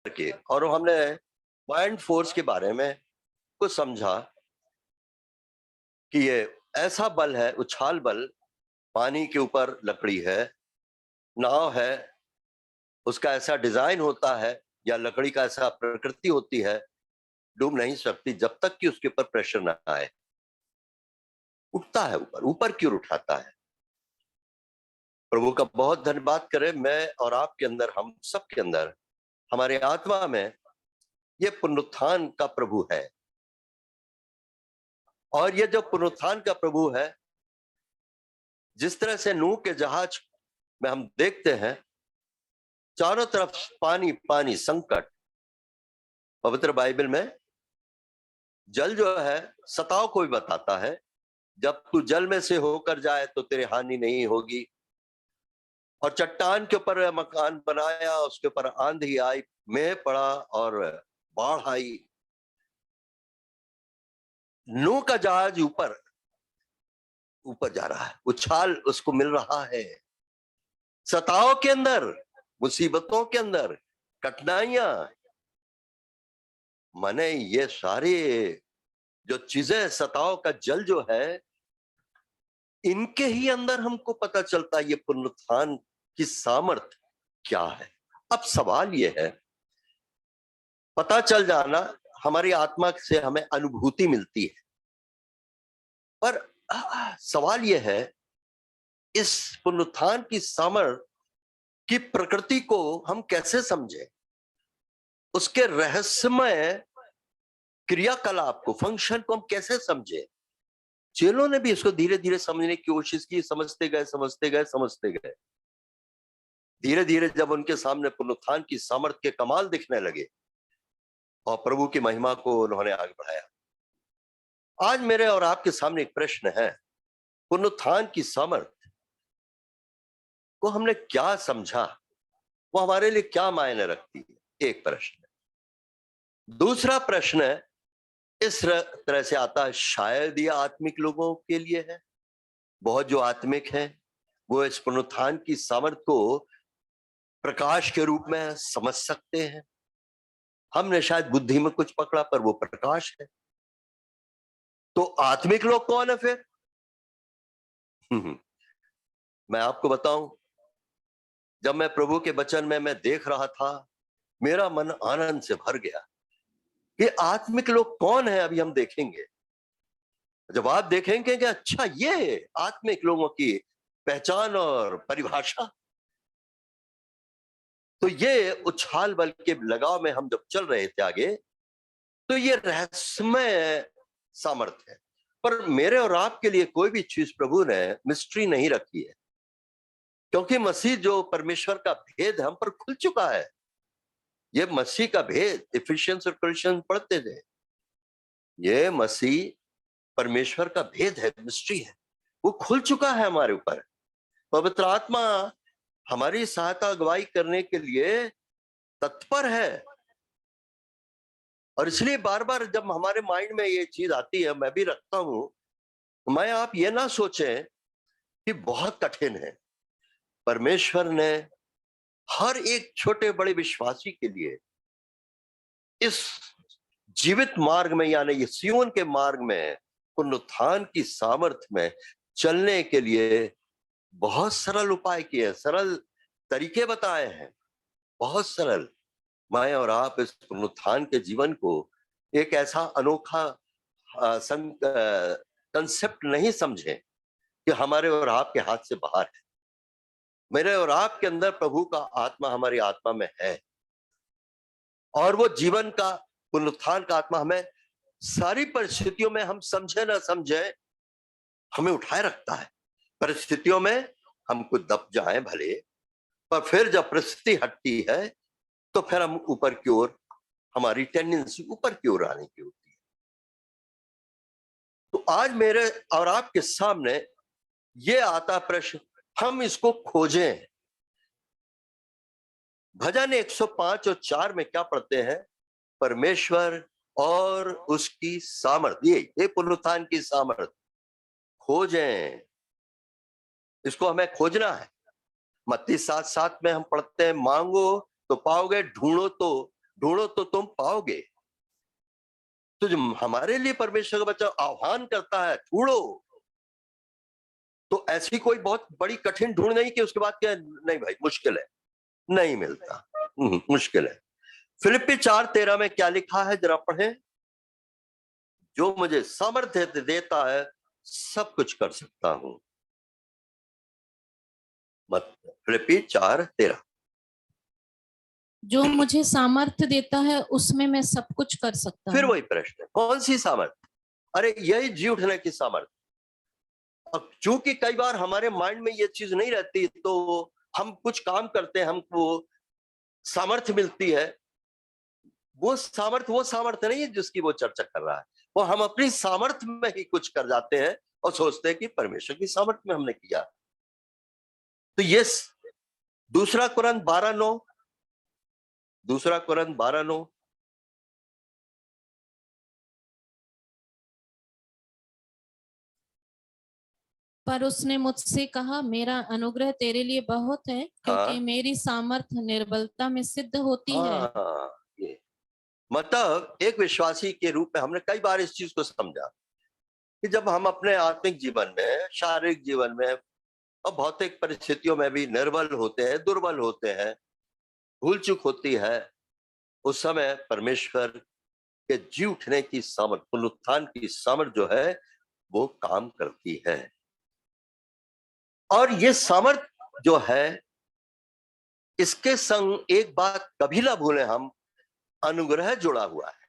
के और हमने पॉइंट फोर्स के बारे में कुछ समझा कि ये ऐसा बल है, उछाल बल, पानी के ऊपर लकड़ी है, नाव है, उसका ऐसा डिजाइन होता है या लकड़ी का ऐसा प्रकृति होती है, डूब नहीं सकती जब तक कि उसके ऊपर प्रेशर ना आए। उठता है ऊपर, ऊपर क्यों उठाता है? प्रभु का बहुत धन्यवाद करें, मैं और आपके अंदर, हम सब के अंदर, हमारे आत्मा में ये पुनरुत्थान का प्रभु है। और ये जो पुनरुत्थान का प्रभु है, जिस तरह से नूह के जहाज में हम देखते हैं चारों तरफ पानी पानी संकट, पवित्र बाइबल में जल जो है सताव को भी बताता है, जब तू जल में से होकर जाए तो तेरी हानि नहीं होगी। और चट्टान के ऊपर मकान बनाया, उसके ऊपर आंधी आई, मेह पड़ा और बाढ़ आई। नूह का जहाज ऊपर ऊपर जा रहा है, उछाल उसको मिल रहा है। सताव के अंदर, मुसीबतों के अंदर, कठिनाइयां, माने ये सारे जो चीजें, सताव का जल जो है, इनके ही अंदर हमको पता चलता है ये पुनरुत्थान की सामर्थ क्या है। अब सवाल ये है, पता चल जाना, हमारी आत्मा से हमें अनुभूति मिलती है, पर सवाल ये है, इस पुनरुत्थान की सामर्थ की प्रकृति को हम कैसे समझें, उसके रहस्यमय क्रियाकलाप को, फंक्शन को हम कैसे समझें। चेलों ने भी इसको धीरे धीरे समझने की कोशिश की, समझते गए समझते गए समझते गए। धीरे धीरे जब उनके सामने पुनरुत्थान की सामर्थ के कमाल दिखने लगे और प्रभु की महिमा को उन्होंने आगे बढ़ाया। आज मेरे और आपके सामने एक प्रश्न है, पुनरुत्थान की सामर्थ को हमने क्या समझा, वो हमारे लिए क्या मायने रखती है, एक प्रश्न है। दूसरा प्रश्न है, इस तरह से आता है, शायद ये आत्मिक लोगों के लिए है। बहुत जो आत्मिक हैं वो इस पुनरुत्थान की सामर्थ को प्रकाश के रूप में समझ सकते हैं। हमने शायद बुद्धि में कुछ पकड़ा, पर वो प्रकाश है। तो आत्मिक लोग कौन है फिर? मैं आपको बताऊं, जब मैं प्रभु के वचन में मैं देख रहा था, मेरा मन आनंद से भर गया। ये आत्मिक लोग कौन है अभी हम देखेंगे। जब आप देखेंगे कि अच्छा ये आत्मिक लोगों की पहचान और परिभाषा, तो ये उछाल बल के लगाव में हम जब चल रहे थे आगे, तो ये रहस्यमय सामर्थ्य है। पर मेरे और आपके लिए कोई भी चीज प्रभु ने मिस्ट्री नहीं रखी है, क्योंकि मसीह जो परमेश्वर का भेद हम पर खुल चुका है। ये मसीह का भेद, इफिशियंस और क्रिश्चियन पढ़ते थे, ये मसीह परमेश्वर का भेद है, मिस्ट्री है, वो खुल चुका है हमारे ऊपर। पवित्र आत्मा हमारी सहायता अगुवाई करने के लिए तत्पर है। और इसलिए बार बार जब हमारे माइंड में ये चीज आती है, मैं भी रखता हूं, मैं आप ये ना सोचें कि बहुत कठिन है। परमेश्वर ने हर एक छोटे बड़े विश्वासी के लिए इस जीवित मार्ग में, यानी ये सियोन के मार्ग में, पुनरुत्थान की सामर्थ्य में चलने के लिए बहुत सरल उपाय किए, सरल तरीके बताए हैं, बहुत सरल। मैं और आप इस पुनरुत्थान के जीवन को एक ऐसा अनोखा कंसेप्ट नहीं समझें कि हमारे और आपके हाथ से बाहर है। मेरे और आपके अंदर प्रभु का आत्मा हमारी आत्मा में है, और वो जीवन का, पुनरुत्थान का आत्मा हमें सारी परिस्थितियों में, हम समझे ना समझे, हमें उठाए रखता है। परिस्थितियों में हम कुछ दब जाएं भले, पर फिर जब परिस्थिति हटती है तो फिर हम ऊपर की ओर, हमारी टेंडेंसी ऊपर की ओर आने की होती है। तो आज मेरे और आपके सामने ये आता प्रश्न, हम इसको खोजें। भजन 105 और 4 में क्या पढ़ते हैं? परमेश्वर और उसकी सामर्थ्य, ये पुनरुत्थान की सामर्थ्य खोजें, इसको हमें खोजना है। मत्ती 7:7 में हम पढ़ते हैं, मांगो तो पाओगे, ढूंढो तो पाओगे। तो जो हमारे लिए परमेश्वर का बच्चा आह्वान करता है ढूंढो, तो ऐसी कोई बहुत बड़ी कठिन ढूंढ नहीं कि उसके बाद क्या, नहीं भाई मुश्किल है, नहीं मिलता, मुश्किल है। फिलिप्पी 4:13 में क्या लिखा है जरा पढ़ें। जो मुझे सामर्थ्य देता है सब कुछ कर सकता हूं। फिलिप्पी 4:13। जो मुझे सामर्थ्य देता है उसमें मैं सब कुछ कर सकता फिर हूँ। वही प्रश्न, कौन सी सामर्थ्य? अरे यही जी उठने की सामर्थ्य। अब चूंकि कई बार हमारे माइंड में ये चीज नहीं रहती, तो हम कुछ काम करते हैं, हमको सामर्थ्य मिलती है, वो सामर्थ्य नहीं है जिसकी वो चर्चा कर रहा है। वो हम अपनी सामर्थ्य में ही कुछ कर जाते हैं और सोचते हैं कि परमेश्वर की सामर्थ्य में हमने किया। तो ये दूसरा कुरंथ 12:9, दूसरा कुरंथ 12:9। पर उसने मुझसे कहा, मेरा अनुग्रह तेरे लिए बहुत है, क्योंकि हाँ मेरी सामर्थ्य निर्बलता में सिद्ध होती है। हाँ, ये मतलब एक विश्वासी के रूप में हमने कई बार इस चीज को समझा कि जब हम अपने आत्मिक जीवन में, शारीरिक जीवन में और भौतिक परिस्थितियों में भी निर्बल होते हैं, दुर्बल होते हैं, भूल चूक होती है, उस समय परमेश्वर के जी उठने की सामर्थ, पुनरुत्थान की सामर्थ जो है वो काम करती है। और ये सामर्थ जो है, इसके संग एक बात कभी ना भूलें हम, अनुग्रह जुड़ा हुआ है।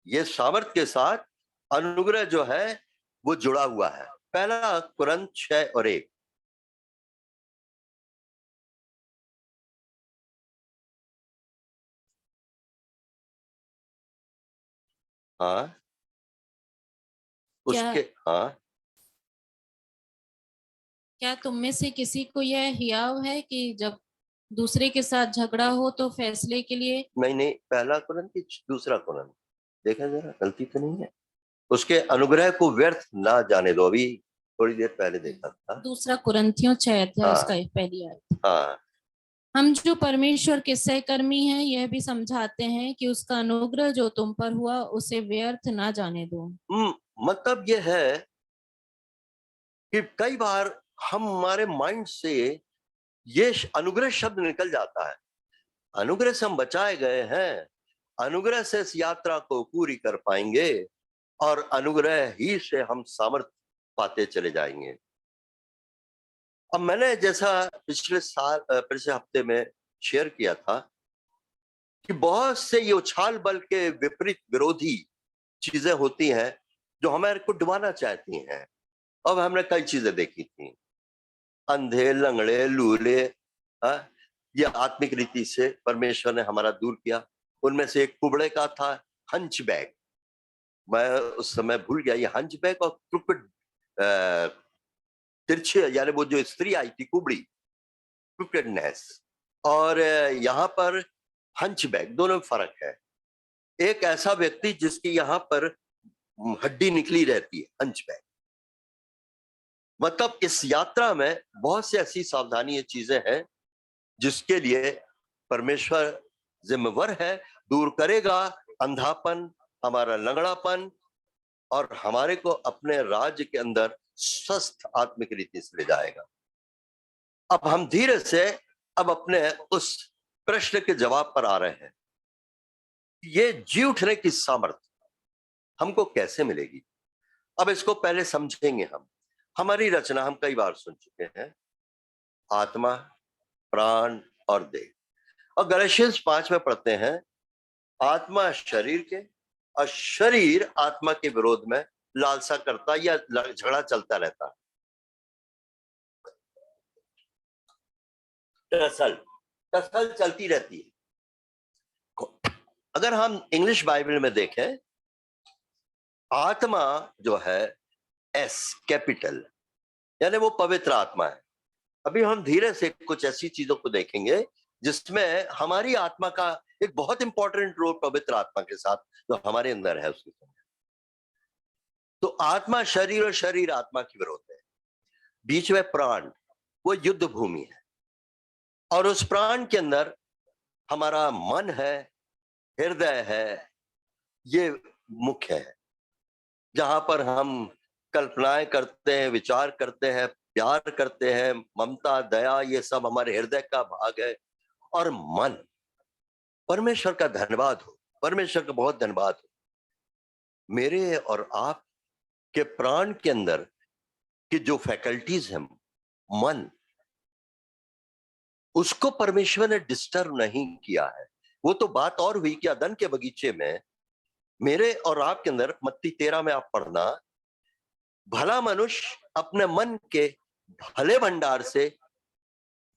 ये सामर्थ के साथ अनुग्रह जो है वो जुड़ा हुआ है। पहला कुरंथ 6:1। हाँ क्या उसके, हाँ क्या तुम में से किसी को यह हियाव है कि जब दूसरे के साथ झगड़ा हो तो फैसले के लिए? नहीं नहीं, पहला कुरंथ की दूसरा कुरंथ, देखा जरा गलती तो नहीं है। उसके अनुग्रह को व्यर्थ ना जाने दो। अभी थोड़ी देर पहले देखा था। दूसरा कुरिन्थियों 6 अध्याय उसका हाँ पहली आयत। हाँ, हम जो परमेश्वर के सहकर्मी हैं यह भी समझाते हैं कि उसका अनुग्रह जो तुम पर हुआ उसे व्यर्थ ना जाने दो। मतलब ये है कि कई बार हमारे माइंड से ये अनुग्रह शब्द निकल जाता है। अनुग्रह से हम बचाए गए हैं, अनुग्रह से इस यात्रा को पूरी कर पाएंगे और अनुग्रह ही से हम सामर्थ्य पाते चले जाएंगे। अब मैंने जैसा पिछले हफ्ते में शेयर किया था कि बहुत से ये उछाल बल के विपरीत विरोधी चीजें होती हैं जो हमारे को डुबाना चाहती हैं। अब हमने कई चीजें देखी थी, अंधे, लंगड़े, लूले, ये आत्मिक रीति से परमेश्वर ने हमारा दूर किया। उनमें से एक कुबड़े का था, हंच बैग। मैं उस समय भूल गया, ये हंच बैग और क्रुकेड, तिरछे, यानी वो जो स्त्री आई थी कुबड़ी, क्रुकेडनेस, और यहाँ पर हंच बैग, दोनों में फर्क है। एक ऐसा व्यक्ति जिसकी यहाँ पर हड्डी निकली रहती है, हंच बैग। मतलब इस यात्रा में बहुत सी ऐसी सावधानी चीजें हैं जिसके लिए परमेश्वर जिम्मेवार है, दूर करेगा अंधापन, हमारा लंगड़ापन, और हमारे को अपने राज्य के अंदर स्वस्थ आत्मिक रीति से ले जाएगा। अब हम धीरे से अब अपने उस प्रश्न के जवाब पर आ रहे हैं। ये जी उठने की सामर्थ्य हमको कैसे मिलेगी? अब इसको पहले समझेंगे हम। हमारी रचना हम कई बार सुन चुके हैं, आत्मा, प्राण और देह। और गलातियंस 5 में पढ़ते हैं, आत्मा शरीर के और शरीर आत्मा के विरोध में लालसा करता या झगड़ा चलता रहता। टसल चलती रहती है। अगर हम इंग्लिश बाइबल में देखें, आत्मा जो है एस कैपिटल, यानी वो पवित्र आत्मा है। अभी हम धीरे से कुछ ऐसी चीजों को देखेंगे जिसमें हमारी आत्मा का एक बहुत इंपॉर्टेंट रोल पवित्र आत्मा के साथ जो हमारे अंदर है उसके संग। तो आत्मा शरीर और शरीर आत्मा के विरोध है। बीच में प्राण, वो युद्ध भूमि है, और उस प्राण के अंदर हमारा मन है, हृदय है, ये मुख्य है, जहां पर हम कल्पनाएं करते हैं, विचार करते हैं, प्यार करते हैं, ममता, दया, ये सब हमारे हृदय का भाग है। और मन, परमेश्वर का धन्यवाद हो, परमेश्वर का बहुत धन्यवाद हो, मेरे और आप के प्राण के अंदर की जो फैकल्टीज हैं, मन, उसको परमेश्वर ने डिस्टर्ब नहीं किया है। वो तो बात और हुई कि अदन के बगीचे में मेरे और आपके अंदर, मत्ती 13 में आप पढ़ना, भला मनुष्य अपने मन के भले भंडार से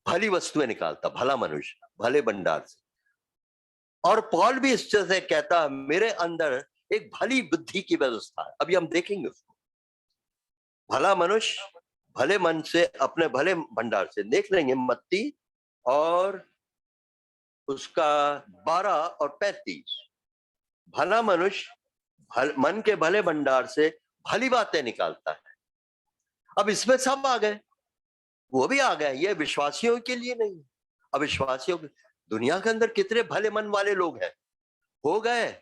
भली वस्तुएं निकालता, भला मनुष्य भले भंडार से। और पॉल भी इस तरह से कहता, मेरे अंदर एक भली बुद्धि की व्यवस्था है। अभी हम देखेंगे उसको, भला मनुष्य भले मन से अपने भले भंडार से, देख लेंगे मत्ती और उसका 12 और 35। भला मनुष्य मन के भले भंडार से भली बातें निकालता है। अब इसमें सब आ गए, वो भी आ गए, ये विश्वासियों के लिए नहीं, अविश्वासियों के। दुनिया के अंदर कितने भले मन वाले लोग हैं, हो गए,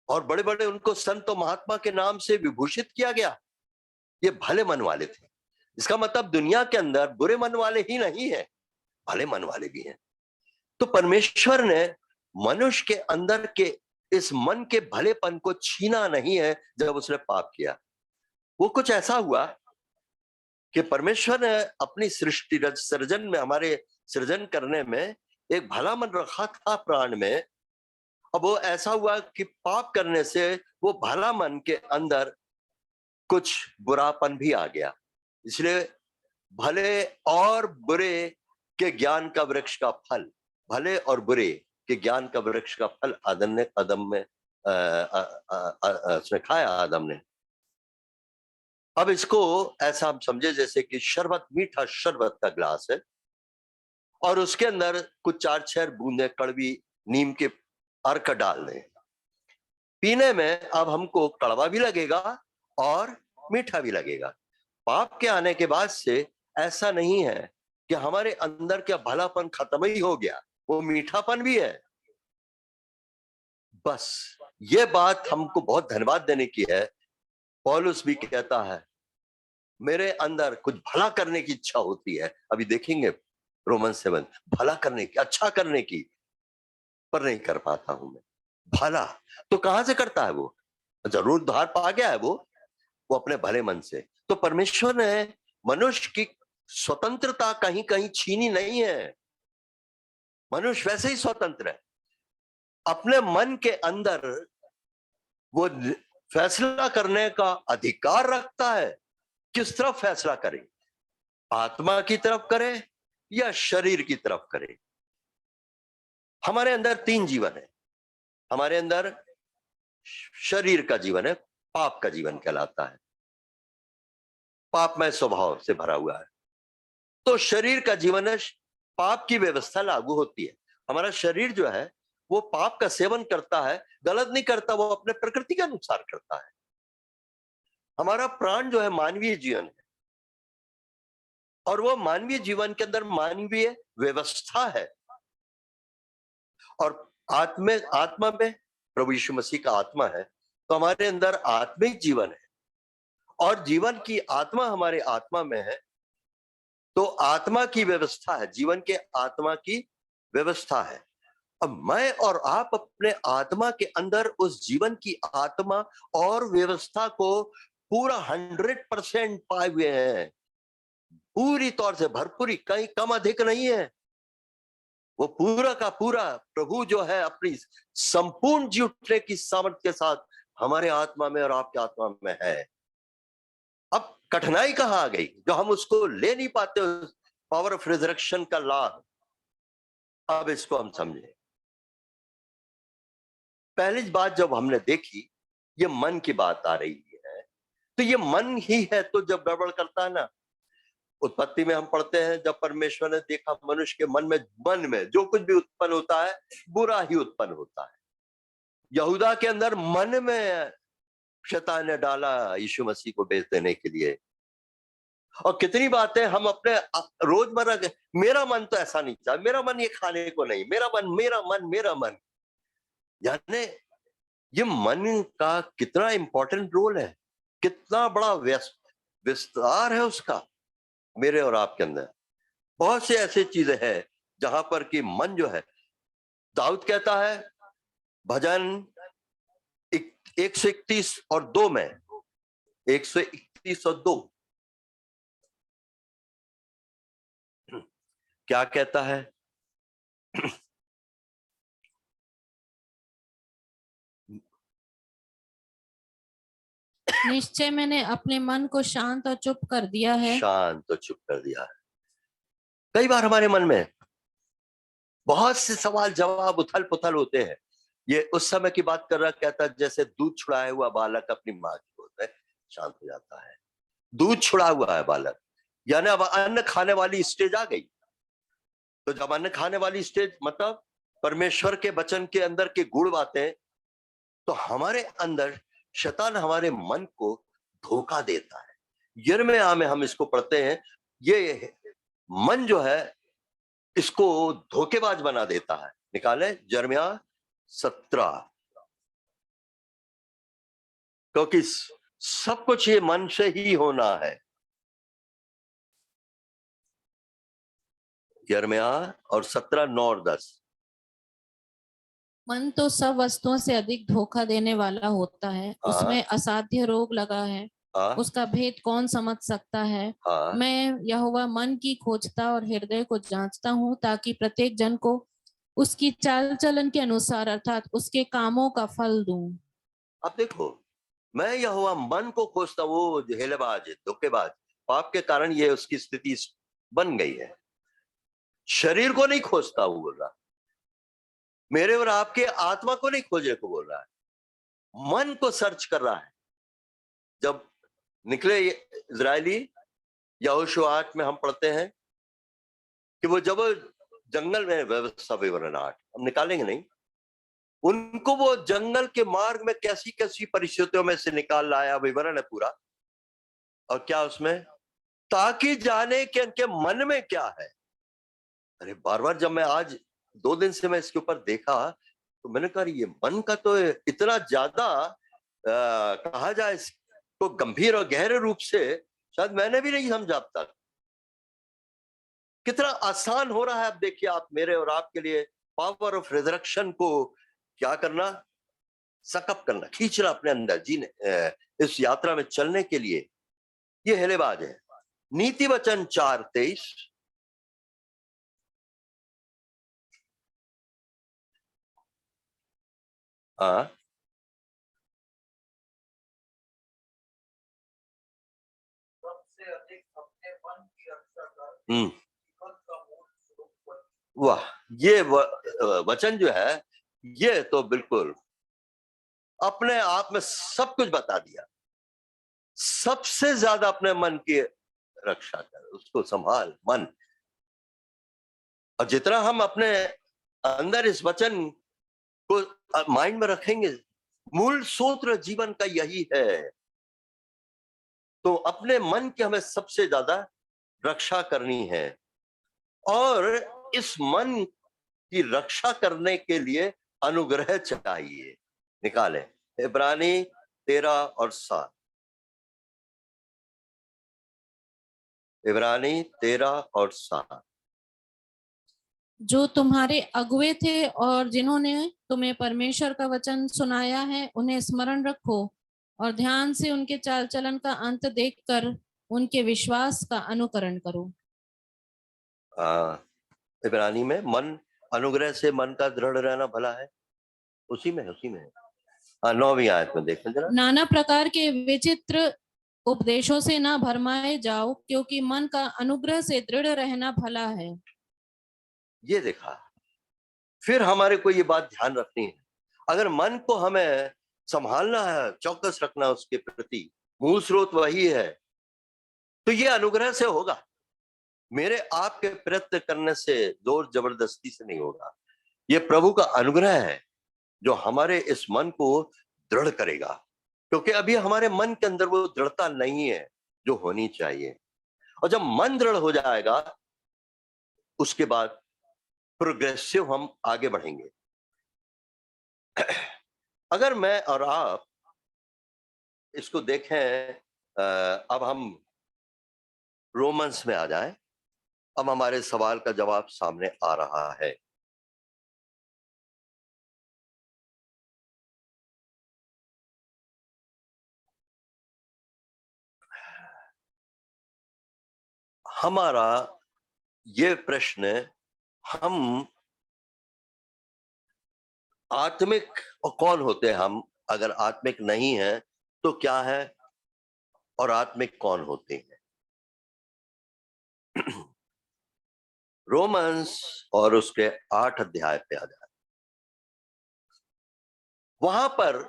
और बड़े बड़े उनको संत और महात्मा के नाम से विभूषित किया गया, ये भले मन वाले थे। इसका मतलब दुनिया के अंदर बुरे मन वाले ही नहीं है, भले मन वाले भी हैं। तो परमेश्वर ने मनुष्य के अंदर के इस मन के भलेपन को छीना नहीं है जब उसने पाप किया। वो कुछ ऐसा हुआ कि परमेश्वर ने अपनी सृष्टि सृजन में, हमारे सृजन करने में एक भला मन रखा था प्राण में। अब वो ऐसा हुआ कि पाप करने से वो भला मन के अंदर कुछ बुरापन भी आ गया। इसलिए भले और बुरे के ज्ञान का वृक्ष का फल, भले और बुरे के ज्ञान का वृक्ष का फल आदम में उसने खाया, आदम ने। अब इसको ऐसा हम समझे जैसे कि शरबत, मीठा शरबत का ग्लास है, और उसके अंदर कुछ 4-6 बूंदे कड़वी नीम के अर्क डाल दें। पीने में अब हमको कड़वा भी लगेगा और मीठा भी लगेगा। पाप के आने के बाद से ऐसा नहीं है कि हमारे अंदर का भलापन खत्म ही हो गया, वो मीठापन भी है। बस ये बात हमको बहुत धन्यवाद देने की है। पौलुस भी कहता है, मेरे अंदर कुछ भला करने की इच्छा होती है। अभी देखेंगे रोमन 7, भला करने की, अच्छा करने की, पर नहीं कर पाता हूं मैं। भला तो कहां से करता है वो? जरूर उद्धार पा गया है वो अपने भले मन से। तो परमेश्वर ने मनुष्य की स्वतंत्रता कहीं कहीं छीनी नहीं है। मनुष्य वैसे ही स्वतंत्र है, अपने मन के अंदर वो फैसला करने का अधिकार रखता है। किस तरफ फैसला करे, आत्मा की तरफ करे या शरीर की तरफ करे। हमारे अंदर 3 जीवन है। हमारे अंदर शरीर का जीवन है, पाप का जीवन कहलाता है, पापमय स्वभाव से भरा हुआ है। तो शरीर का जीवन है, पाप की व्यवस्था लागू होती है। हमारा शरीर जो है वो पाप का सेवन करता है, गलत नहीं करता, वो अपने प्रकृति के अनुसार करता है। हमारा प्राण जो है मानवीय जीवन है, और वो मानवीय जीवन के अंदर मानवीय व्यवस्था है। और आत्मा में प्रभु यीशु मसीह का आत्मा है, तो हमारे अंदर आत्मिक जीवन है, और जीवन की आत्मा हमारे आत्मा में है। तो आत्मा की व्यवस्था है, जीवन के आत्मा की व्यवस्था है। अब मैं और आप अपने आत्मा के अंदर उस जीवन की आत्मा और व्यवस्था को पूरा 100% पाए हुए हैं, पूरी तौर से भरपूरी, कहीं कम अधिक नहीं है। वो पूरा का पूरा प्रभु जो है अपनी संपूर्ण जी उठने की सामर्थ्य के साथ हमारे आत्मा में और आपके आत्मा में है। अब कठिनाई कहां आ गई जो हम उसको ले नहीं पाते, पावर ऑफ रिजरेक्शन का लाभ। अब इसको हम समझे। पहली बात जब हमने देखी, ये मन की बात आ रही है, तो ये मन ही है तो जब गड़बड़ करता है ना। उत्पत्ति में हम पढ़ते हैं, जब परमेश्वर ने देखा मनुष्य के मन में जो कुछ भी उत्पन्न होता है बुरा ही उत्पन्न होता है। यहूदा के अंदर मन में शैतान ने डाला यीशु मसीह को बेच देने के लिए। और कितनी बातें हम अपने रोजमर्रा के, मेरा मन तो ऐसा नहीं चाहता, मेरा मन ये खाने को नहीं, मेरा मन, मेरा मन, मेरा मन। यानी ये मन का कितना इंपॉर्टेंट रोल है, कितना बड़ा विस्तार है उसका मेरे और आपके अंदर। बहुत से ऐसे चीजें हैं जहां पर कि मन जो है, दाऊद कहता है भजन 131 और 2 में, 131 और 2 क्या कहता है? निश्चय मैंने अपने मन को शांत और चुप कर दिया है। शांत तो चुप कर दिया है। कई बार हमारे मन में बहुत से सवाल जवाब उथल पुथल होते हैं। ये उस समय की बात कर रहा, कहता जैसे दूध छुड़ाया हुआ बालक अपनी माँ की गोद में शांत हो जाता है। दूध छुड़ा हुआ है बालक, यानी अब अन्न खाने वाली स्टेज आ गई। तो जब अन्न खाने वाली स्टेज मतलब परमेश्वर के वचन के अंदर के गुण बातें, तो हमारे अंदर शैतान हमारे मन को धोखा देता है। यिर्मयाह में हम इसको पढ़ते हैं, ये मन जो है इसको धोखेबाज बना देता है। निकाले यिर्मयाह 17, क्योंकि सब कुछ ये मन से ही होना है। यिर्मयाह और 17, 9 और 10। मन तो सब वस्तुओं से अधिक धोखा देने वाला होता है, उसमें असाध्य रोग लगा है, उसका भेद कौन समझ सकता है। मैं यहोवा मन की खोजता और हृदय को जांचता हूँ, ताकि प्रत्येक जन को उसकी चाल चलन के अनुसार अर्थात उसके कामों का फल दूं। अब देखो, मैं यहोवा मन को खोजता, वो हेलेबाज है, धोखेबाज, पाप के कारण ये उसकी स्थिति बन गई है। शरीर को नहीं खोजता, वो बोल रहा मेरे और आपके आत्मा को नहीं खोजने को बोल रहा है, मन को सर्च कर रहा है। जब निकले इजरायली, यहोशुआ 8 में हम पढ़ते हैं कि वो जब जंगल में, व्यवस्था विवरण 8 हम निकालेंगे नहीं, उनको वो जंगल के मार्ग में कैसी कैसी परिस्थितियों में से निकाल लाया, विवरण है पूरा। और क्या उसमें, ताकि जाने कि उनके मन में क्या है। अरे बार बार जब मैं आज 2 दिन से मैं इसके ऊपर देखा, तो मैंने कहा ये मन का तो इतना ज्यादा कहा जाए इसको गंभीर और गहरे रूप से शायद मैंने भी नहीं समझा अब तक। कितना आसान हो रहा है। अब देखिए आप, मेरे और आपके लिए पावर ऑफ रिजरेक्शन को क्या करना, सकअप करना, खींचना अपने अंदर, जीने इस यात्रा में चलने के लिए। ये हेलेबाज है। नीति वचन 4:23, हाँ वाह, ये वचन जो है ये तो बिल्कुल अपने आप में सब कुछ बता दिया। सबसे ज्यादा अपने मन की रक्षा कर, उसको संभाल मन। और जितना हम अपने अंदर इस वचन को माइंड में रखेंगे, मूल सूत्र जीवन का यही है। तो अपने मन की हमें सबसे ज्यादा रक्षा करनी है, और इस मन की रक्षा करने के लिए अनुग्रह चाहिए। निकाले इब्रानी 13 और 7, इब्रानी 13 और 7। जो तुम्हारे अगुवे थे और जिन्होंने तुम्हें परमेश्वर का वचन सुनाया है, उन्हें स्मरण रखो और ध्यान से उनके चाल चलन का अंत देखकर उनके विश्वास का अनुकरण करो। इब्रानी में मन, अनुग्रह से मन का दृढ़ रहना भला है, उसी में है। 9वीं आयत में देखें जरा। नाना प्रकार के विचित्र उपदेशों से ना भरमाए जाओ, क्योंकि मन का अनुग्रह से दृढ़ रहना भला है। ये देखा, फिर हमारे को ये बात ध्यान रखनी है, अगर मन को हमें संभालना है, चौकस रखना उसके प्रति, मूल स्रोत वही है, तो ये अनुग्रह से होगा। मेरे आपके प्रयत्न करने से, जोर जबरदस्ती से नहीं होगा। ये प्रभु का अनुग्रह है जो हमारे इस मन को दृढ़ करेगा, क्योंकि अभी हमारे मन के अंदर वो दृढ़ता नहीं है जो होनी चाहिए। और जब मन दृढ़ हो जाएगा, उसके बाद प्रोग्रेसिव हम आगे बढ़ेंगे। अगर मैं और आप इसको देखें, अब हम रोमन्स में आ जाएं। अब हमारे सवाल का जवाब सामने आ रहा है। हमारा ये प्रश्न, हम आत्मिक और कौन होते हैं हम, अगर आत्मिक नहीं है तो क्या है, और आत्मिक कौन होते हैं? रोमन्स और उसके 8 अध्याय पे आ जाए। वहां पर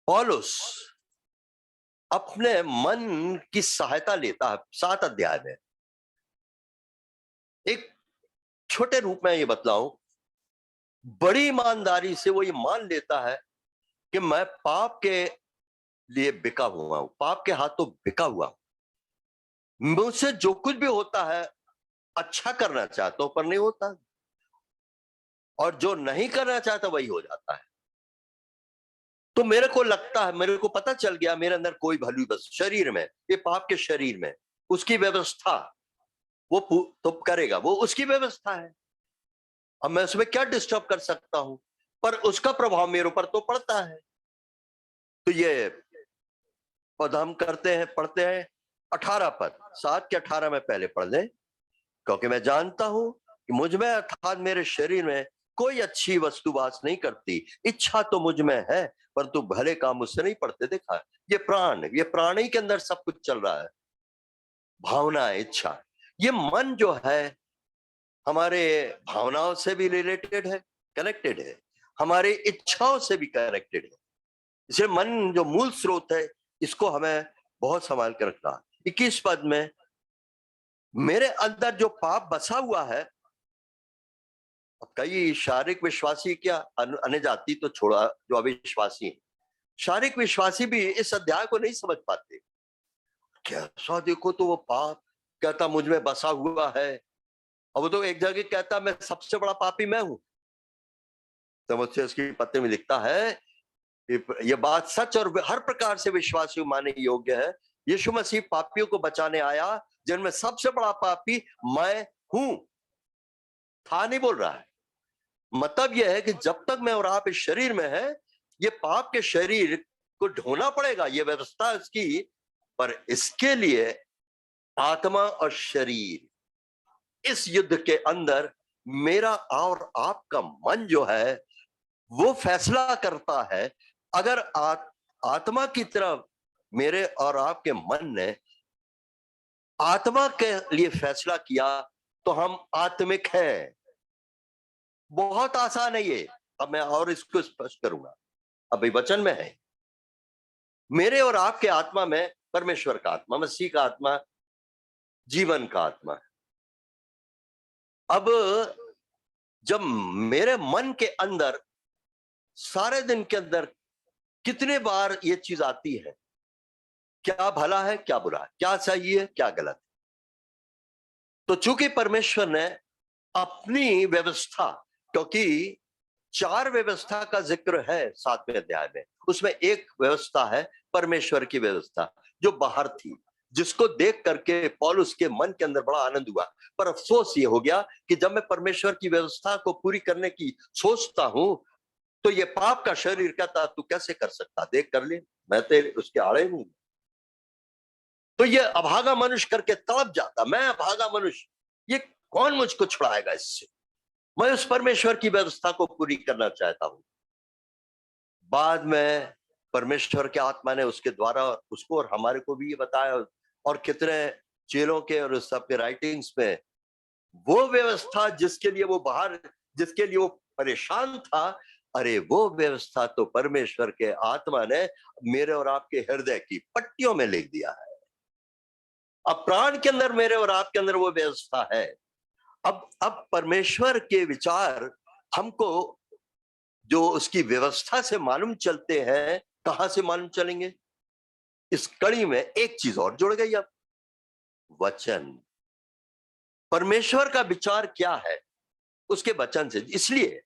पौलुस अपने मन की सहायता लेता है। 7 अध्याय में एक छोटे रूप में ये बतलाऊं, बड़ी ईमानदारी से वो ये मान लेता है कि मैं पाप के लिए बिका हुआ हूं, पाप के हाथों बिका हुआ हूं। मुझसे जो कुछ भी होता है अच्छा करना चाहता हूं पर नहीं होता, और जो नहीं करना चाहता वही हो जाता है। तो मेरे को लगता है, मेरे को पता चल गया मेरे अंदर कोई भली, बस शरीर में, ये पाप के शरीर में उसकी व्यवस्था वो तो करेगा, वो उसकी व्यवस्था है। अब मैं उसमें क्या डिस्टर्ब कर सकता हूं, पर उसका प्रभाव मेरे ऊपर तो पड़ता है। तो ये पद हम करते हैं, पढ़ते हैं 18 पद, 7 के 18 में पहले पढ़ लें। क्योंकि मैं जानता हूं कि मुझ में अर्थात मेरे शरीर में कोई अच्छी वस्तु वास नहीं करती। इच्छा तो मुझ में है परंतु भले काम मुझसे नहीं पड़ते। देखा, ये प्राण ही के अंदर सब कुछ चल रहा है। भावना, इच्छा, ये मन जो है हमारे भावनाओं से भी रिलेटेड है, कनेक्टेड है, हमारे इच्छाओं से भी कनेक्टेड है। इसे मन जो मूल स्रोत है, इसको हमें बहुत संभाल कर रखना है। 21 पद में, मेरे अंदर जो पाप बसा हुआ है, अब कई शारीरिक विश्वासी क्या, अन्य जाति तो छोड़ा, जो अविश्वासी है, शारीरिक विश्वासी भी इस अध्याय को नहीं समझ पाते। कैसा देखो तो वो पाप कहता मुझ में बसा हुआ है, और वो तो एक जगह कहता मैं सबसे बड़ा पापी मैं हूं। तो मुझसे उसकी पत्र में लिखता है ये बात सच और हर प्रकार से विश्वासी मानने योग्य है। यीशु मसीह पापियों को बचाने आया, जिनमें सबसे बड़ा पापी मैं हूं। था नहीं बोल रहा है। मतलब यह है कि जब तक मैं और आप इस शरीर में है, ये पाप के शरीर को ढोना पड़ेगा, ये व्यवस्था इसकी। पर इसके लिए आत्मा और शरीर, इस युद्ध के अंदर मेरा और आपका मन जो है वो फैसला करता है। अगर आत्मा की तरफ मेरे और आपके मन ने आत्मा के लिए फैसला किया तो हम आत्मिक हैं। बहुत आसान है ये। अब मैं और इसको स्पष्ट करूंगा। अभी वचन में है, मेरे और आपके आत्मा में परमेश्वर का आत्मा, मसीह का आत्मा, जीवन का आत्मा है। अब जब मेरे मन के अंदर सारे दिन के अंदर कितने बार ये चीज आती है, क्या भला है क्या बुरा है, क्या सही है क्या गलत है, तो चूंकि परमेश्वर ने अपनी व्यवस्था, क्योंकि 4 व्यवस्था का जिक्र है 7वें अध्याय में, उसमें एक व्यवस्था है परमेश्वर की व्यवस्था जो बाहर थी, जिसको देख करके पौलुस के मन के अंदर बड़ा आनंद हुआ। पर अफसोस ये हो गया कि जब मैं परमेश्वर की व्यवस्था को पूरी करने की सोचता हूं तो ये पाप का शरीर कहता तू कैसे कर सकता, देख कर ले, मैं तेरे उसके आड़े हूं। तो ये अभागा मनुष्य करके तड़प जाता, मैं अभागा मनुष्य, ये कौन मुझको छुड़ाएगा इससे। मैं उस परमेश्वर की व्यवस्था को पूरी करना चाहता हूं। बाद में परमेश्वर के आत्मा ने उसके द्वारा उसको और हमारे को भी ये बताया, और कितने चेलों के और उस सबके राइटिंग्स में वो व्यवस्था जिसके लिए वो बाहर, जिसके लिए वो परेशान था, अरे वो व्यवस्था तो परमेश्वर के आत्मा ने मेरे और आपके हृदय की पट्टियों में लिख दिया है। अब प्राण के अंदर मेरे और आपके अंदर वो व्यवस्था है। अब परमेश्वर के विचार हमको जो उसकी व्यवस्था से मालूम चलते हैं, कहां से मालूम चलेंगे? इस कड़ी में एक चीज और जुड़ गई, अब वचन। परमेश्वर का विचार क्या है उसके वचन से। इसलिए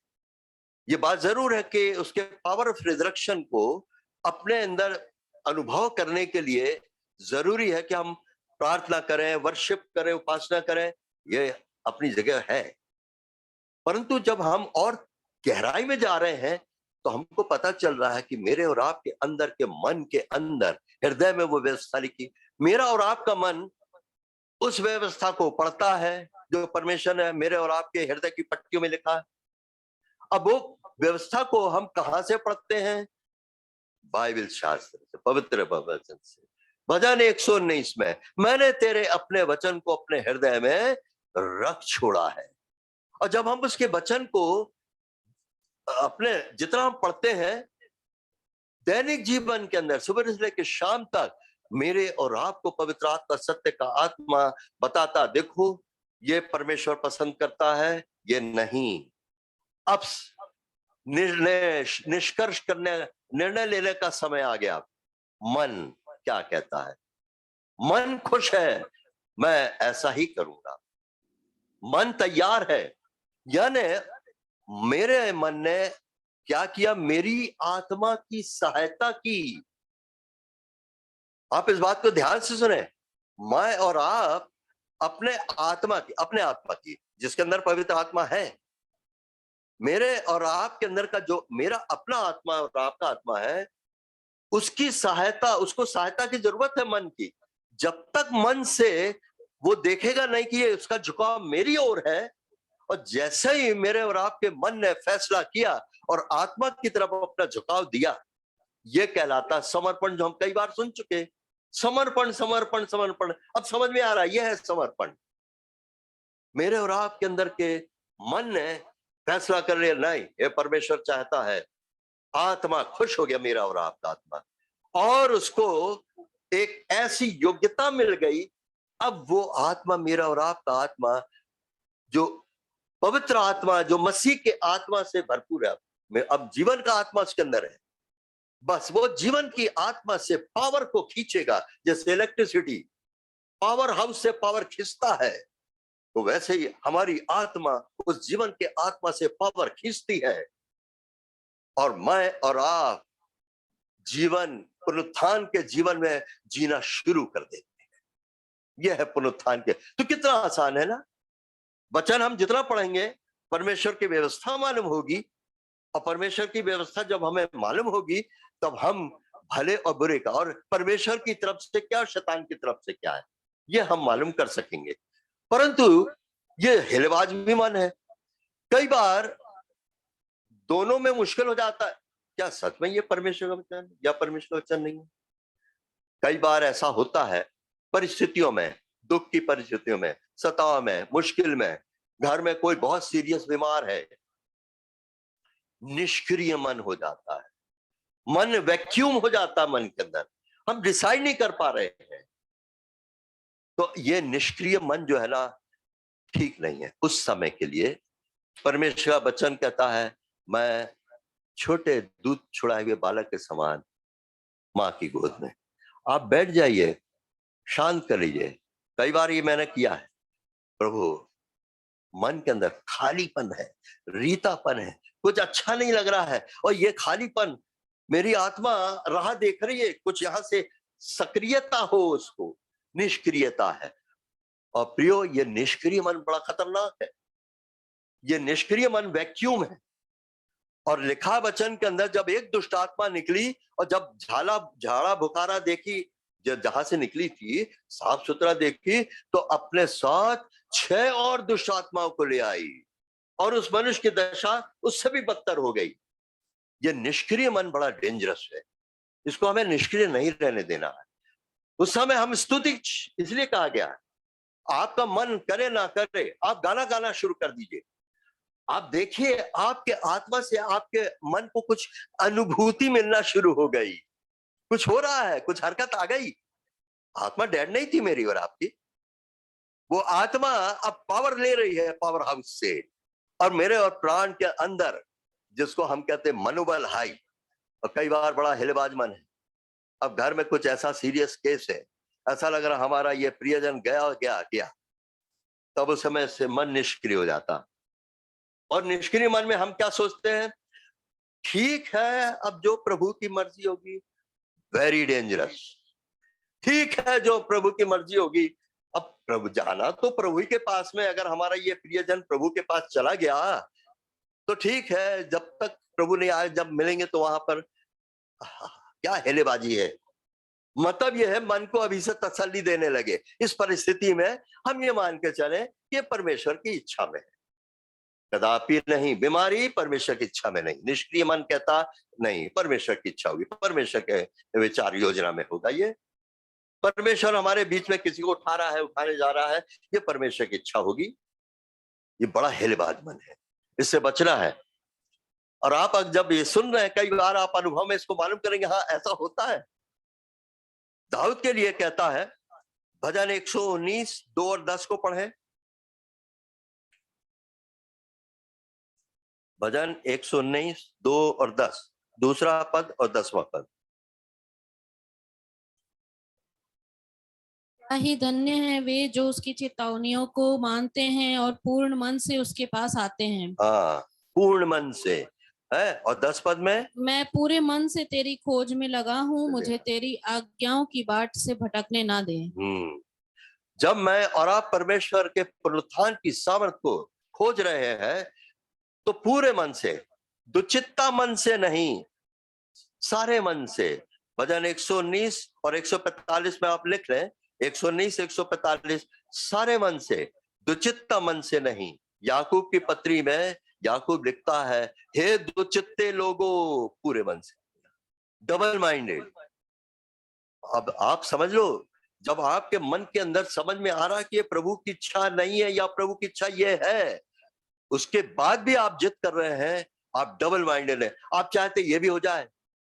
ये बात जरूर है कि उसके पावर ऑफ रिजरेक्शन को अपने अंदर अनुभव करने के लिए जरूरी है कि हम प्रार्थना करें, वर्शिप करें, उपासना करें, ये अपनी जगह है। परंतु जब हम और गहराई में जा रहे हैं तो हमको पता चल रहा है कि मेरे और आपके अंदर के मन के अंदर, हृदय में वो व्यवस्था लिखी। मेरा और आपका मन उस व्यवस्था को पढ़ता है जो परमेश्वर ने मेरे और आपके हृदय की पट्टियों में लिखा है। अब वो व्यवस्था को हम कहां से पढ़ते हैं? बाइबल शास्त्र से, पवित्र वचन से। भजन 119 में, मैंने तेरे अपने वचन को अपने हृदय में रख छोड़ा है। और जब हम उसके वचन को अपने जितना हम पढ़ते हैं दैनिक जीवन के अंदर, सुबह से लेकर शाम तक, मेरे और आपको पवित्र आत्मा, सत्य का आत्मा बताता, देखो ये परमेश्वर पसंद करता है, ये नहीं। अब निष्कर्ष करने, निर्णय लेने का समय आ गया। मन क्या कहता है? मन खुश है, मैं ऐसा ही करूंगा। मन तैयार है, यानी मेरे मन ने क्या किया? मेरी आत्मा की सहायता की। आप इस बात को ध्यान से सुने। मैं और आप अपने आत्मा की, जिसके अंदर पवित्र आत्मा है, मेरे और आपके अंदर का जो मेरा अपना आत्मा और आपका आत्मा है, उसकी सहायता, उसको सहायता की जरूरत है मन की। जब तक मन से वो देखेगा नहीं कि ये उसका झुकाव मेरी ओर है, और जैसे ही मेरे और आपके मन ने फैसला किया और आत्मा की तरफ अपना झुकाव दिया, ये कहलाता समर्पण, जो हम कई बार सुन चुके। समर्पण, समर्पण, समर्पण। अब समझ में आ रहा है, यह है समर्पण। मेरे और आपके अंदर के मन ने फैसला कर लिया, नहीं, ये परमेश्वर चाहता है। आत्मा खुश हो गया, मेरा और आपका आत्मा, और उसको एक ऐसी योग्यता मिल गई। अब वो आत्मा, मेरा और आपका आत्मा, जो पवित्र आत्मा, जो मसीह के आत्मा से भरपूर है, अब जीवन का आत्मा उसके अंदर है। बस वो जीवन की आत्मा से पावर को खींचेगा। जैसे इलेक्ट्रिसिटी पावर हाउस से पावर खींचता है, तो वैसे ही हमारी आत्मा उस जीवन के आत्मा से पावर खींचती है, और मैं और आप जीवन, पुनरुत्थान के जीवन में जीना शुरू कर देते हैं। यह है पुनरुत्थान के। तो कितना आसान है ना। वचन हम जितना पढ़ेंगे, परमेश्वर की व्यवस्था मालूम होगी, और परमेश्वर की व्यवस्था जब हमें मालूम होगी, तब हम भले और बुरे का, और परमेश्वर की तरफ से क्या और शैतान की तरफ से क्या है, ये हम मालूम कर सकेंगे। परंतु ये हिलवाज भी मन है। कई बार दोनों में मुश्किल हो जाता है, क्या सच में ये परमेश्वर का वचन या परमेश्वर का वचन नहीं है? कई बार ऐसा होता है, परिस्थितियों में, दुख की परिस्थितियों में, सताव में, मुश्किल में, घर में कोई बहुत सीरियस बीमार है, निष्क्रिय मन हो जाता है, मन वैक्यूम हो जाता है मन के अंदर, हम डिसाइड नहीं कर पा रहे हैं। तो ये निष्क्रिय मन जो है ना, ठीक नहीं है उस समय के लिए। परमेश्वर का वचन कहता है, मैं छोटे दूध छुड़ाए हुए बालक के समान मां की गोद में। आप बैठ जाइए, शांत कर लीजिए। कई बार ये मैंने किया है। प्रभु, मन के अंदर खालीपन है, रीतापन है, कुछ अच्छा नहीं लग रहा है, और ये खालीपन, मेरी आत्मा राह देख रही है, कुछ यहां से सक्रियता हो, उसको निष्क्रियता है। और प्रियो, ये निष्क्रिय मन बड़ा खतरनाक है। ये निष्क्रिय मन वैक्यूम है। और लिखा वचन के अंदर, जब एक दुष्ट आत्मा निकली, और जब झाड़ा बुखारा देखी, जब जहां से निकली थी, साफ सुथरा देखी, तो अपने साथ 6 और दुष्ट आत्माओं को ले आई, और उस मनुष्य की दशा उससे भी बदतर हो गई। ये निष्क्रिय मन बड़ा डेंजरस है, इसको हमें निष्क्रिय नहीं रहने देना है। उस समय हम स्तुति, इसलिए कहा गया है, आपका मन करे ना करे, आप गाना गाना शुरू कर दीजिए। आप देखिए, आपके आत्मा से आपके मन को कुछ अनुभूति मिलना शुरू हो गई, कुछ हो रहा है, कुछ हरकत आ गई। आत्मा डेड नहीं थी मेरी और आपकी, वो आत्मा अब पावर ले रही है पावर हाउस से, और मेरे और प्राण के अंदर, जिसको हम कहते हैं मनोबल हाई। और कई बार बड़ा हिलबाज मन है। अब घर में कुछ ऐसा सीरियस केस है, ऐसा लग रहा हमारा ये प्रियजन गया गया गया, तब उस समय से मन निष्क्रिय हो जाता। और निष्क्रिय मन में हम क्या सोचते हैं? ठीक है, अब जो प्रभु की मर्जी होगी, वेरी डेंजरस। ठीक है, जो प्रभु की मर्जी होगी। अब प्रभु जाना तो प्रभु के पास में, अगर हमारा ये प्रियजन प्रभु के पास चला गया तो ठीक है, जब तक प्रभु नहीं आए, जब मिलेंगे तो वहां पर क्या हेलेबाजी है। मतलब यह है, मन को अभी से तसल्ली देने लगे। इस परिस्थिति में हम ये मान के चले कि परमेश्वर की इच्छा में है, कदापि नहीं। बीमारी परमेश्वर की इच्छा में नहीं। निष्क्रिय मन कहता नहीं, परमेश्वर की इच्छा होगी, परमेश्वर के विचार योजना में होगा। ये परमेश्वर हमारे बीच में किसी को उठा रहा है, उठाने जा रहा है, ये परमेश्वर की इच्छा होगी। ये बड़ा हेलेबाज मन है, इससे बचना है। और आप जब ये सुन रहे हैं, कई बार आप अनुभव में इसको मालूम करेंगे, हाँ ऐसा होता है। दाऊद के लिए कहता है, भजन 119 2 और 10 को पढ़े। भजन 119 2 और 10, दूसरा पद और 10वां पद। ही धन्य है वे जो उसकी चेतावनियों को मानते हैं और पूर्ण मन से उसके पास आते हैं। हाँ, पूर्ण मन से है। और 10 पद में, मैं पूरे मन से तेरी खोज में लगा हूँ, मुझे तेरी आज्ञाओं की बाट से भटकने ना दे। जब मैं और आप परमेश्वर के पुनरुत्थान की सामर्थ को खोज रहे हैं, तो पूरे मन से, दुचित्ता मन से नहीं, सारे मन से। भजन 119 और 145 में आप लिख रहे हैं, 119 145, सारे मन से, दुचित्ता मन से नहीं। याकूब की पत्री में याकूब लिखता है, हे दुचित्ते लोगों, पूरे मन से, डबल माइंडेड। अब आप समझ लो, जब आपके मन के अंदर समझ में आ रहा कि ये प्रभु की इच्छा नहीं है या प्रभु की इच्छा ये है, उसके बाद भी आप जिद कर रहे हैं, आप डबल माइंडेड है। आप चाहते ये भी हो जाए,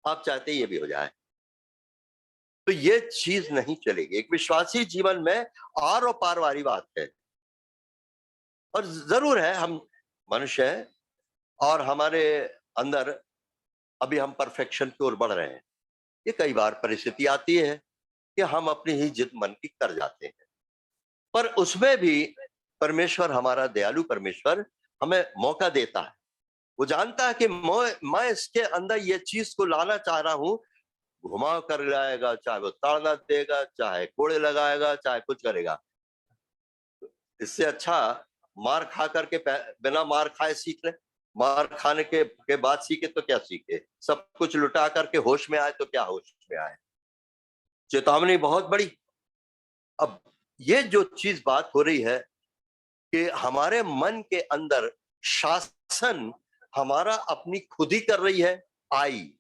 आप चाहते ये भी हो जाए, तो ये चीज नहीं चलेगी। एक विश्वासी जीवन में आर और पार वाली बात है। और जरूर है, हम मनुष्य हैं और हमारे अंदर अभी हम परफेक्शन की ओर बढ़ रहे हैं। ये कई बार परिस्थिति आती है कि हम अपनी ही जिद मन की कर जाते हैं, पर उसमें भी परमेश्वर, हमारा दयालु परमेश्वर, हमें मौका देता है। वो जानता है कि मैं इसके अंदर ये चीज को लाना चाह रहा हूं, घुमा कर लाएगा, चाहे वो ताड़ना देगा, चाहे कोड़े लगाएगा, चाहे कुछ करेगा। इससे अच्छा मार खा करके बिना मार खाए सीख ले। मार खाने के बाद सीखे तो क्या सीखे, सब कुछ लुटा करके होश में आए तो क्या होश में आए। चेतावनी बहुत बड़ी। अब ये जो चीज बात हो रही है कि हमारे मन के अंदर शासन हमारा अपनी खुद ही कर रही है, आई,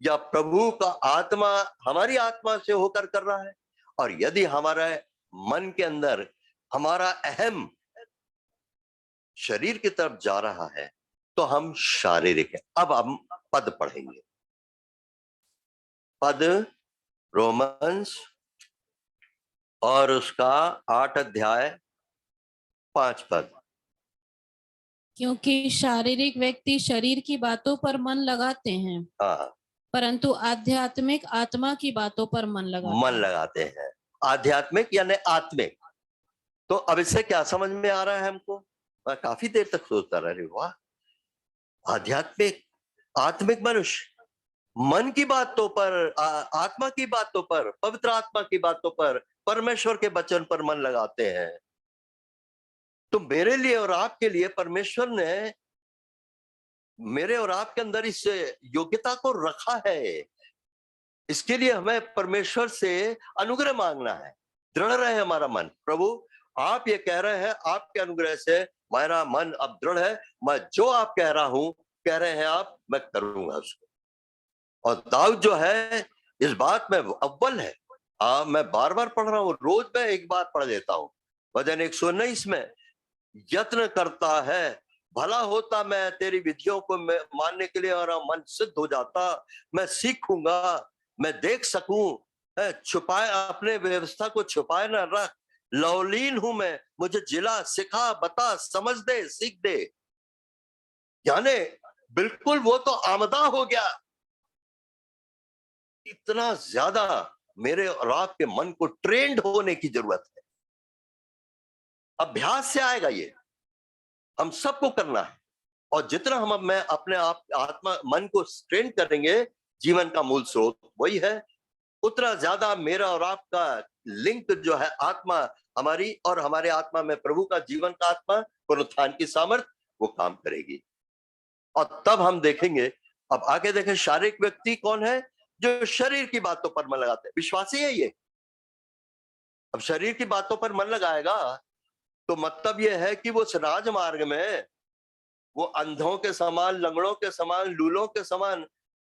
या प्रभु का आत्मा हमारी आत्मा से होकर कर रहा है। और यदि हमारे मन के अंदर हमारा अहम शरीर की तरफ जा रहा है, तो हम शारीरिक है। अब हम पद पढ़ेंगे, पद रोमन्स और उसका 8 अध्याय 5 पद। क्योंकि शारीरिक व्यक्ति शरीर की बातों पर मन लगाते हैं, हाँ, परंतु आध्यात्मिक आत्मा की बातों पर मन लगाते हैं। आध्यात्मिक यानी आत्मिक। तो अब इससे क्या समझ में आ रहा है हमको? मैं काफी देर तक सोचता रहा, वाह, आध्यात्मिक, आत्मिक मनुष्य मन की बातों पर, आत्मा की बातों पर, पवित्र आत्मा की बातों पर, परमेश्वर के वचन पर मन लगाते हैं। तो मेरे लिए और आपके लिए परमेश्वर ने मेरे और आपके अंदर इस योग्यता को रखा है। इसके लिए हमें परमेश्वर से अनुग्रह मांगना है। दृढ़ रहे हमारा मन। प्रभु, आप ये कह रहे हैं, आपके अनुग्रह से मेरा मन अब दृढ़ है, मैं जो आप कह रहे हैं आप, मैं करूंगा उसको। और दाऊद जो है इस बात में अव्वल है। मैं बार बार पढ़ रहा हूँ, रोज मैं एक बार पढ़ लेता हूँ। भजन 119 में यत्न करता है, भला होता मैं तेरी विधियों को मानने के लिए, और मन सिद्ध हो जाता, मैं सीखूंगा, मैं देख सकूं। छुपाए अपने व्यवस्था को छुपाए ना रख, लौलीन हूं मैं, मुझे जिला, सिखा, बता, समझ दे, सीख दे। यानी बिल्कुल वो तो आमदा हो गया। इतना ज्यादा मेरे और आपके मन को ट्रेंड होने की जरूरत है। अभ्यास से आएगा ये, हम सबको करना है। और जितना हम मैं अपने आप आत्मा मन को स्ट्रेन करेंगे, जीवन का मूल स्रोत वही है, उतना ज्यादा मेरा और आपका लिंक जो है आत्मा हमारी और हमारे आत्मा में प्रभु का जीवन का आत्मा पुनरुत्थान की सामर्थ वो काम करेगी। और तब हम देखेंगे, अब आगे देखें, शारीरिक व्यक्ति कौन है? जो शरीर की बातों पर मन लगाते हैं, विश्वासी है ये। अब शरीर की बातों पर मन लगाएगा तो मतलब यह है कि वो उस राजमार्ग में वो अंधों के समान, लंगड़ों के समान, लूलों के समान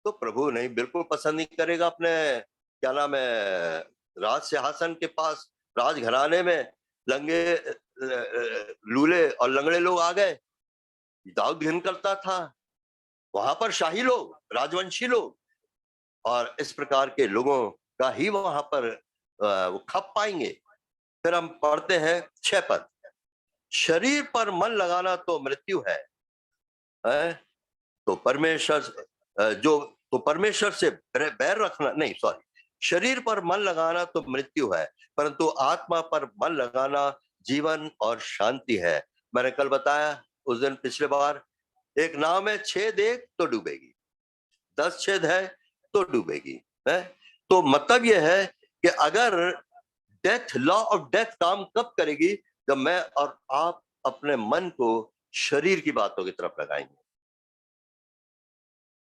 तो प्रभु नहीं, बिल्कुल पसंद नहीं करेगा। अपने क्या नाम है, राज सिंहासन के पास, राजघराने में लंगे लूले और लंगड़े लोग आ गए, दाऊद घिन करता था, वहां पर शाही लोग, राजवंशी लोग, और इस प्रकार के लोगों का ही वहां पर वो खप पाएंगे। फिर हम पढ़ते हैं 6 पद, शरीर पर मन लगाना तो मृत्यु है, तो परमेश्वर से बैर रखना नहीं, सॉरी, शरीर पर मन लगाना तो मृत्यु है, परंतु आत्मा पर मन लगाना जीवन और शांति है। मैंने कल बताया उस दिन, पिछले बार, एक नाव में 6 एक तो डूबेगी, 10 छेद है तो डूबेगी, है? तो मतलब यह है कि अगर डेथ, लॉ ऑफ डेथ काम कब करेगी? जब मैं और आप अपने मन को शरीर की बातों की तरफ लगाएंगे।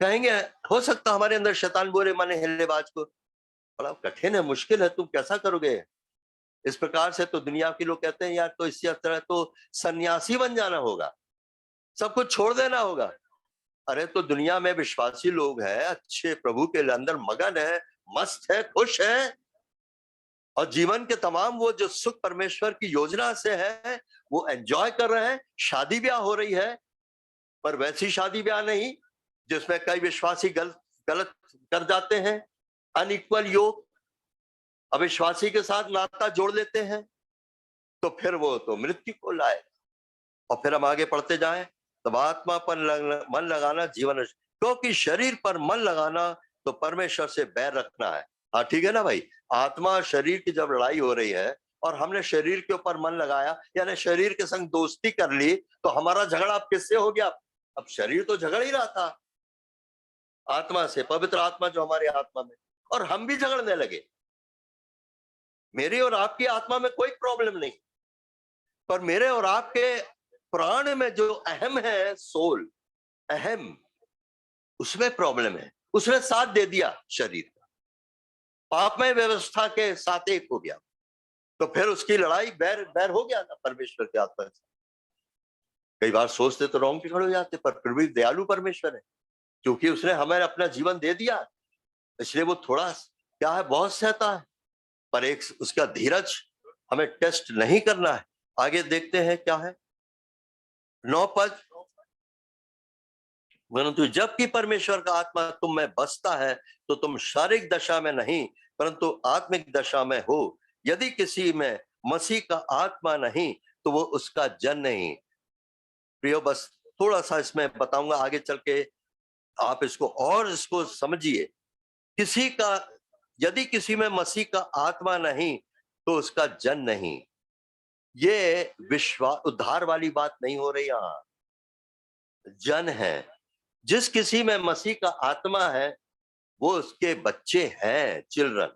कहेंगे हो सकता हमारे अंदर शैतान बोले माने हिल्लेबाज को, बड़ा कठिन है, मुश्किल है, तुम कैसा करोगे इस प्रकार से? तो दुनिया के लोग कहते हैं यार, तो इसी तरह तो सन्यासी बन जाना होगा, सब कुछ छोड़ देना होगा। अरे तो दुनिया में विश्वासी लोग हैं, अच्छे प्रभु के अंदर मगन है, मस्त है, खुश है, और जीवन के तमाम वो जो सुख परमेश्वर की योजना से है वो एंजॉय कर रहे हैं। शादी ब्याह हो रही है, पर वैसी शादी ब्याह नहीं जिसमें कई विश्वासी गलत कर जाते हैं, अनइक्वल योग, अविश्वासी के साथ नाता जोड़ लेते हैं, तो फिर वो तो मृत्यु को लाए। और फिर हम आगे पढ़ते जाएं, तब आत्मा पर मन लगाना जीवन, क्योंकि शरीर पर मन लगाना तो परमेश्वर से बैर रखना है। हाँ ठीक है ना भाई, आत्मा शरीर की जब लड़ाई हो रही है और हमने शरीर के ऊपर मन लगाया, यानी शरीर के संग दोस्ती कर ली, तो हमारा झगड़ा अब किससे हो गया? अब शरीर तो झगड़ ही रहा था आत्मा से, पवित्र आत्मा जो हमारे आत्मा में, और हम भी झगड़ने लगे। मेरी और आपकी आत्मा में कोई प्रॉब्लम नहीं, पर मेरे और आपके प्राण में जो अहम है, सोल अहम, उसमें प्रॉब्लम है। उसने साथ दे दिया शरीर का, पापमय व्यवस्था के साथ एक हो गया, तो फिर उसकी लड़ाई बैर हो गया ना परमेश्वर के आत्मा से। कई बार सोचते तो रोंगटे खड़े हो जाते, पर फिर भी दयालु परमेश्वर है, क्योंकि उसने हमें अपना जीवन दे दिया, इसलिए वो थोड़ा क्या है, बहुत सहता है, पर एक उसका धीरज हमें टेस्ट नहीं करना है। आगे देखते हैं क्या है, 9 पद, परंतु जबकि परमेश्वर का आत्मा तुम में बसता है तो तुम शारीरिक दशा में नहीं परंतु आत्मिक दशा में हो। यदि किसी में मसीह का आत्मा नहीं तो वो उसका जन नहीं। प्रियो, बस थोड़ा सा इसमें बताऊंगा, आगे चल के आप इसको और इसको समझिए। किसी का, यदि किसी में मसीह का आत्मा नहीं तो उसका जन नहीं, ये विश्वास उद्धार वाली बात नहीं हो रही, यहां जन है। जिस किसी में मसीह का आत्मा है वो उसके बच्चे हैं, चिल्ड्रन।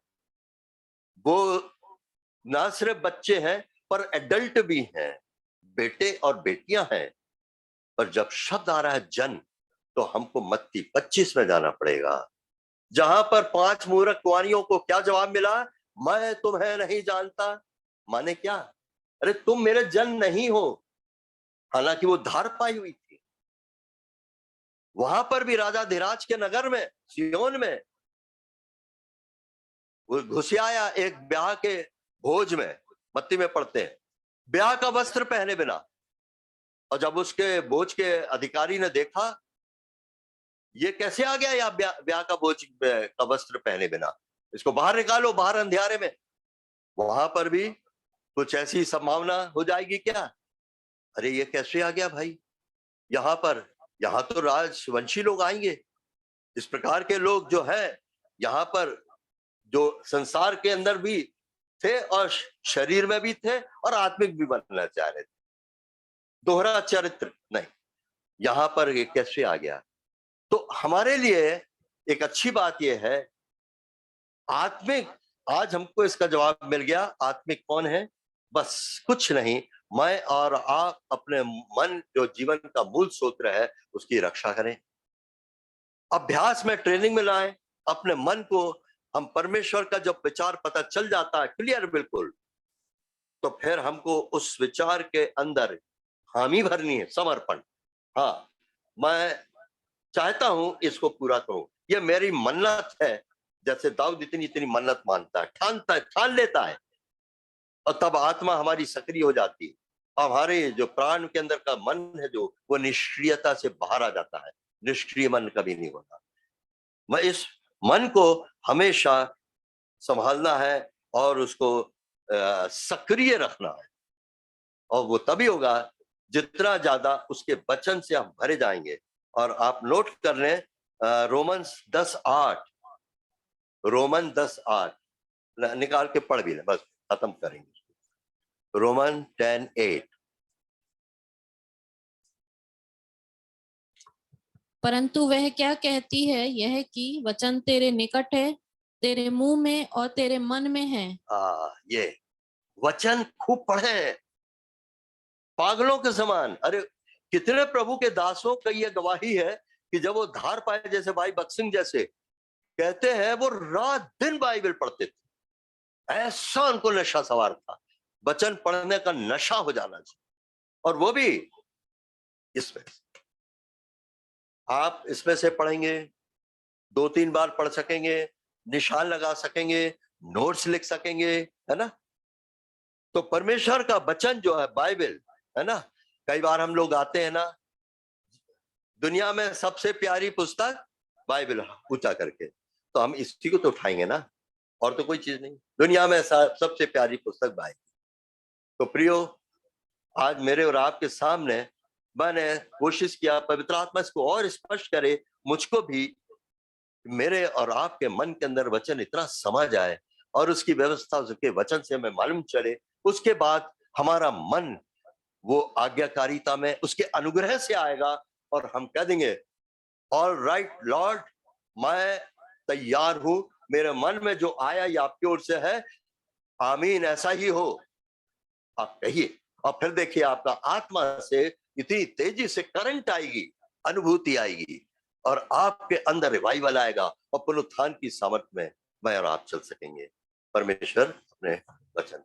वो ना सिर्फ बच्चे हैं पर एडल्ट भी हैं, बेटे और बेटियां हैं। पर जब शब्द आ रहा है जन, तो हमको मत्ती 25 में जाना पड़ेगा, जहां पर 5 मूर्ख कुंवारियों को क्या जवाब मिला? मैं तुम्हें नहीं जानता। माने क्या? अरे तुम मेरे जन नहीं हो। हालांकि वो धार पाई हुई थी, वहां पर भी राजा धीराज के नगर में, सियोन में, वो घुसियाया एक ब्याह के भोज में, मत्ती में पढ़ते हैं, ब्याह का वस्त्र पहने बिना। और जब उसके भोज के अधिकारी ने देखा ये कैसे आ गया या ब्याह का भोज का वस्त्र पहने बिना, इसको बाहर निकालो, बाहर अंधियारे में। वहां पर भी कुछ ऐसी संभावना हो जाएगी क्या? अरे ये कैसे आ गया भाई यहाँ पर? यहाँ तो राजवंशी लोग आएंगे, इस प्रकार के लोग जो है यहाँ पर, जो संसार के अंदर भी थे और शरीर में भी थे और आत्मिक भी बनना चाह रहे थे, दोहरा चरित्र नहीं। यहां पर ये कैसे आ गया? तो हमारे लिए एक अच्छी बात यह है, आत्मिक, आज हमको इसका जवाब मिल गया। आत्मिक कौन है? बस कुछ नहीं, मैं और आप अपने मन जो जीवन का मूल सूत्र है उसकी रक्षा करें, अभ्यास में, ट्रेनिंग में लाएं अपने मन को। हम परमेश्वर का जब विचार पता चल जाता है क्लियर बिल्कुल, तो फिर हमको उस विचार के अंदर हामी भरनी है, समर्पण। हाँ, मैं चाहता हूं इसको पूरा करूं, ये मेरी मन्नत है। जैसे दाऊद इतनी इतनी मन्नत मानता है, ठानता है, ठान लेता है, और तब आत्मा हमारी सक्रिय हो जाती है। हमारे जो प्राण के अंदर का मन है जो, वो निष्क्रियता से बाहर आ जाता है। निष्क्रिय मन कभी नहीं होता। मैं इस मन को हमेशा संभालना है और उसको सक्रिय रखना है, और वो तभी होगा जितना ज्यादा उसके वचन से हम भरे जाएंगे। और आप नोट कर लें, रोमन्स 10:8, रोमन 10:8 निकाल के पढ़ भी लें, बस खत्म करेंगे। रोमन 10:8। परंतु वह क्या कहती है, यह कि वचन तेरे निकट है, तेरे मुंह में और तेरे मन में है। ये वचन खूब पढ़े, पागलों के समान। अरे कितने प्रभु के दासों का ये गवाही है कि जब वो धार पाए, जैसे भाई बक्सिंग जैसे कहते हैं, वो रात दिन बाइबल पढ़ते थे। ऐसा उनको नशा सवार था, वचन पढ़ने का नशा हो जाना चाहिए। और वो भी इसमें, आप इसमें से पढ़ेंगे, 2-3 बार पढ़ सकेंगे, निशान लगा सकेंगे, नोट्स लिख सकेंगे, है ना। तो परमेश्वर का वचन जो है बाइबल, है ना, कई बार हम लोग आते हैं ना, दुनिया में सबसे प्यारी पुस्तक बाइबल ऊंचा करके, तो हम इसी को तो उठाएंगे ना, और तो कोई चीज नहीं। दुनिया में सबसे प्यारी पुस्तक बाइबल। तो प्रियो, आज मेरे और आपके सामने मैंने कोशिश किया पवित्र आत्मा इसको और स्पष्ट करे मुझको भी, मेरे और आपके मन के अंदर वचन इतना समा जाए और उसकी व्यवस्था उसके वचन से हमें मालूम चले। उसके बाद हमारा मन वो आज्ञाकारिता में उसके अनुग्रह से आएगा, और हम कह देंगे ऑल राइट लॉर्ड, मैं तैयार हूं, मेरे मन में जो आया ये आपकी ओर से है, आमीन, ऐसा ही हो, आप कहिए। और फिर देखिए आपका आत्मा से इतनी तेजी से करंट आएगी, अनुभूति आएगी, और आपके अंदर रिवाइवल आएगा, और पुनरुत्थान की सामर्थ में मैं और आप चल सकेंगे। परमेश्वर अपने वचन